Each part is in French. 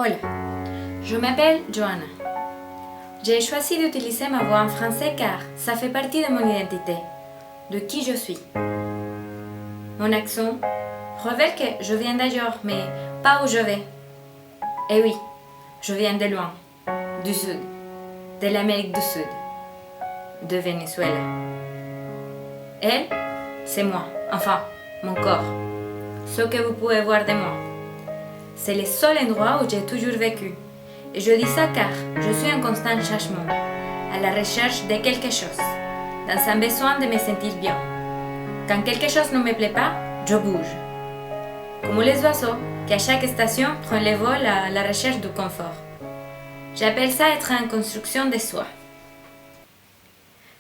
Hola, je m'appelle Joanna. J'ai choisi d'utiliser ma voix en français car ça fait partie de mon identité, de qui je suis. Mon accent révèle que je viens d'ailleurs, mais pas où je vais. Et oui, je viens de loin, du sud, de l'Amérique du Sud, de Venezuela. Elle, c'est moi, enfin, mon corps, ce que vous pouvez voir de moi. C'est le seul endroit où j'ai toujours vécu. Et je dis ça car je suis en constant changement, à la recherche de quelque chose, dans un besoin de me sentir bien. Quand quelque chose ne me plaît pas, je bouge. Comme les oiseaux qui à chaque station prennent le vol à la recherche du confort. J'appelle ça être en construction de soi.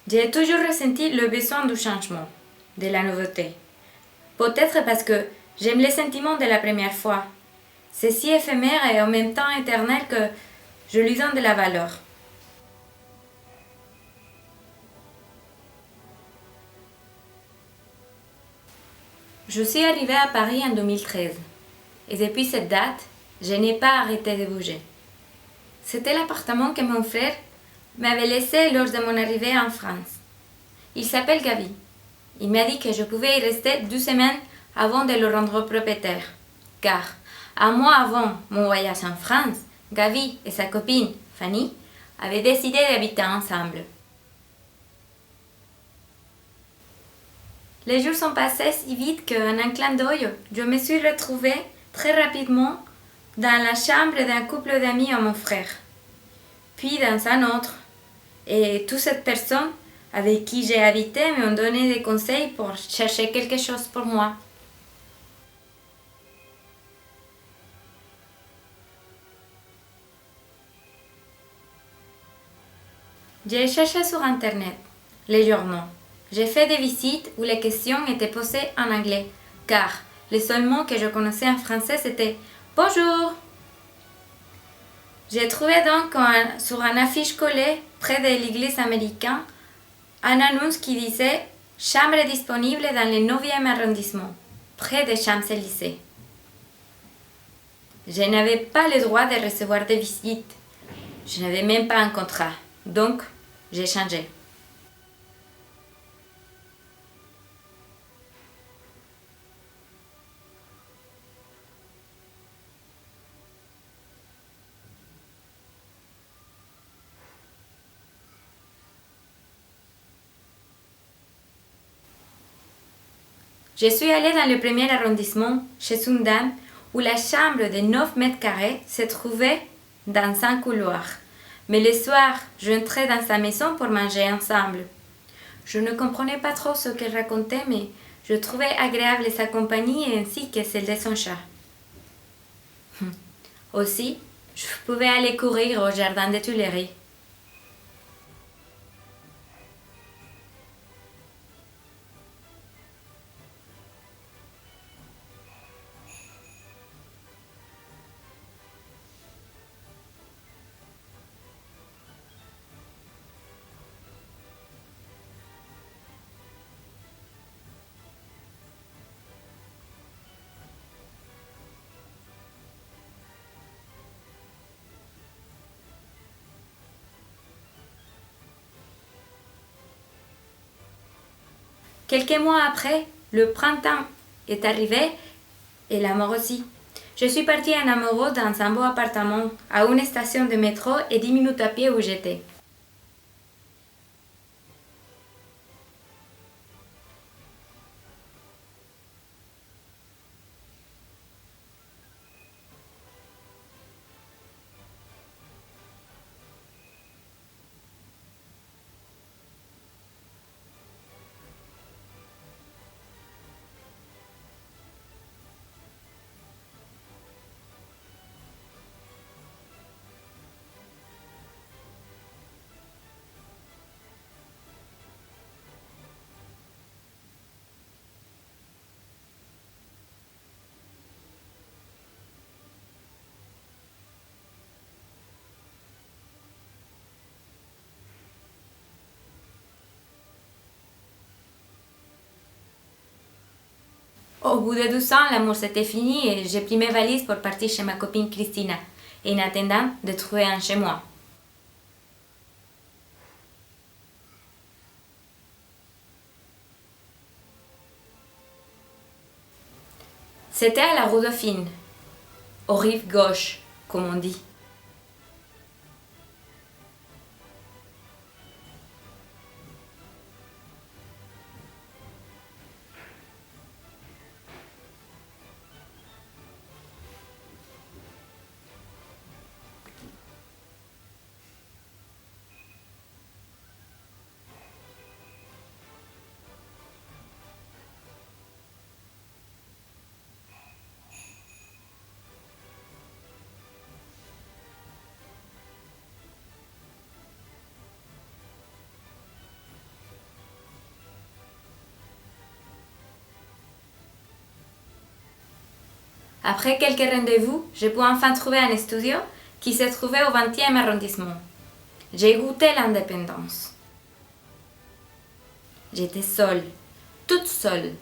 J'ai toujours ressenti le besoin du changement, de la nouveauté. Peut-être parce que j'aime les sentiments de la première fois. C'est si éphémère et en même temps éternel que je lui donne de la valeur. Je suis arrivée à Paris en 2013 et depuis cette date, je n'ai pas arrêté de bouger. C'était l'appartement que mon frère m'avait laissé lors de mon arrivée en France. Il s'appelle Gaby. Il m'a dit que je pouvais y rester 2 semaines avant de le rendre propriétaire. Car, un mois avant mon voyage en France, Gaby et sa copine, Fanny, avaient décidé d'habiter ensemble. Les jours sont passés si vite qu'en un clin d'œil, je me suis retrouvée très rapidement dans la chambre d'un couple d'amis à mon frère, puis dans un autre. Et toutes ces personnes avec qui j'ai habité m'ont donné des conseils pour chercher quelque chose pour moi. J'ai cherché sur Internet les journaux. J'ai fait des visites où les questions étaient posées en anglais, car les seuls mots que je connaissais en français c'était bonjour. J'ai trouvé donc sur un affiche collée près de l'église américaine un annonce qui disait chambre disponible dans le 9e arrondissement, près des Champs-Élysées. Je n'avais pas le droit de recevoir des visites. Je n'avais même pas un contrat. Donc, j'ai changé. Je suis allée dans le premier arrondissement, chez une dame, où la chambre de 9 mètres carrés se trouvait dans un couloir. Mais le soir, j'entrais dans sa maison pour manger ensemble. Je ne comprenais pas trop ce qu'elle racontait, mais je trouvais agréable sa compagnie ainsi que celle de son chat. Aussi, je pouvais aller courir au jardin des Tuileries. Quelques mois après, le printemps est arrivé et l'amour aussi. Je suis partie en amoureux dans un beau appartement à une station de métro et 10 minutes à pied où j'étais. Au bout de 12 ans, l'amour s'était fini et j'ai pris mes valises pour partir chez ma copine Christina, et en attendant de trouver un chez moi. C'était à la rue Dauphine, aux rives gauche, comme on dit. Après quelques rendez-vous, j'ai pu enfin trouver un studio qui se trouvait au 20e arrondissement. J'ai goûté l'indépendance. J'étais seule, toute seule.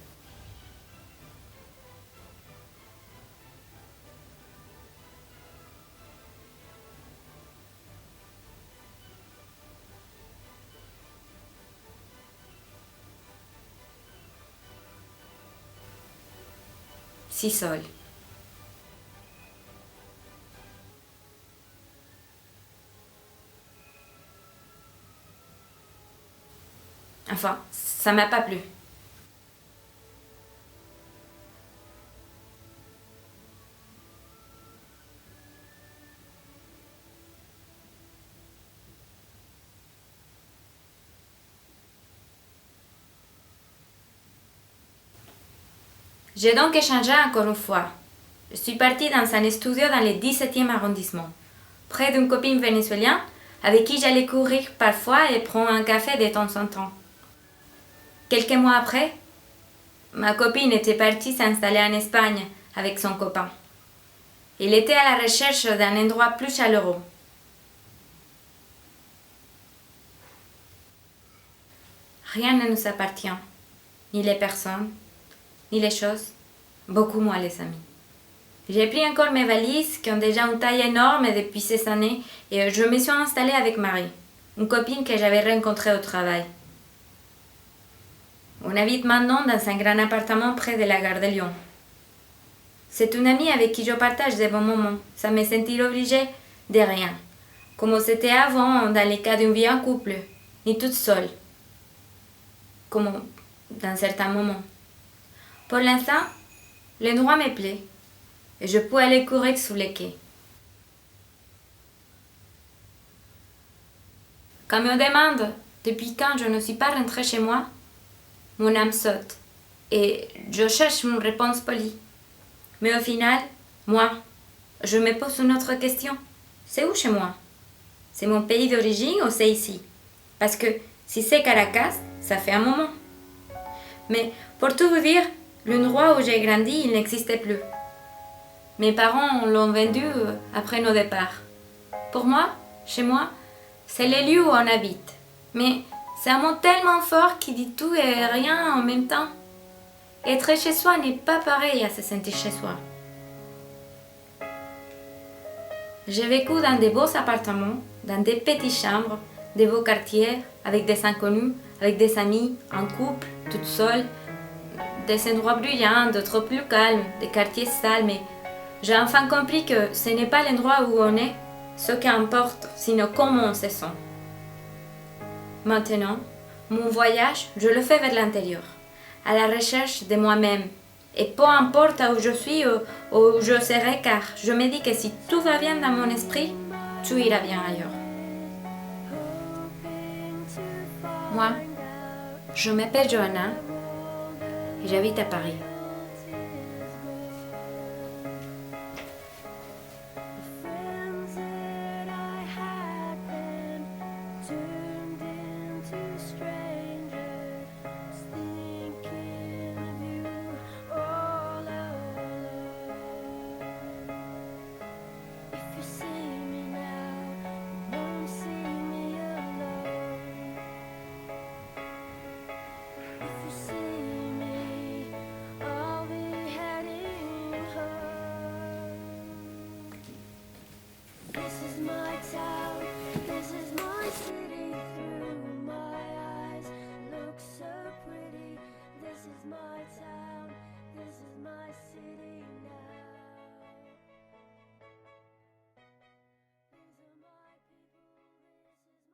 Si seule. Enfin, ça m'a pas plu. J'ai donc échangé encore une fois. Je suis partie dans un studio dans le 17e arrondissement, près d'une copine vénézuélienne avec qui j'allais courir parfois et prendre un café de temps en temps. Quelques mois après, ma copine était partie s'installer en Espagne avec son copain. Il était à la recherche d'un endroit plus chaleureux. Rien ne nous appartient, ni les personnes, ni les choses, beaucoup moins les amis. J'ai pris encore mes valises qui ont déjà une taille énorme depuis ces années et je me suis installée avec Marie, une copine que j'avais rencontrée au travail. On habite maintenant dans un grand appartement près de la gare de Lyon. C'est une amie avec qui je partage des bons moments, sans me sentir obligée de rien, comme c'était avant dans le cas d'une vie en couple, ni toute seule, comme dans certains moments. Pour l'instant, l'endroit me plaît et je peux aller courir sous les quais. Quand on me demande depuis quand je ne suis pas rentrée chez moi, mon âme saute et je cherche une réponse polie. Mais au final, moi, je me pose une autre question. C'est où chez moi? C'est mon pays d'origine ou c'est ici? Parce que si c'est Caracas, ça fait un moment. Mais pour tout vous dire, l'endroit où j'ai grandi, il n'existait plus. Mes parents l'ont vendu après nos départs. Pour moi, chez moi, c'est le lieu où on habite. Mais c'est un mot tellement fort qui dit tout et rien en même temps. Être chez soi n'est pas pareil à se sentir chez soi. J'ai vécu dans des beaux appartements, dans des petites chambres, des beaux quartiers, avec des inconnus, avec des amis, en couple, toute seule, des endroits bruyants, d'autres plus calmes, des quartiers sales, mais j'ai enfin compris que ce n'est pas l'endroit où on est, ce qui importe, sinon comment on se sent. Maintenant, mon voyage, je le fais vers l'intérieur, à la recherche de moi-même. Et peu importe où je suis ou où je serai, car je me dis que si tout va bien dans mon esprit, tout ira bien ailleurs. Moi, je m'appelle Johanna et j'habite à Paris. This is my town, this is my city. Through my eyes, looks so pretty. This is my town, this is my city now.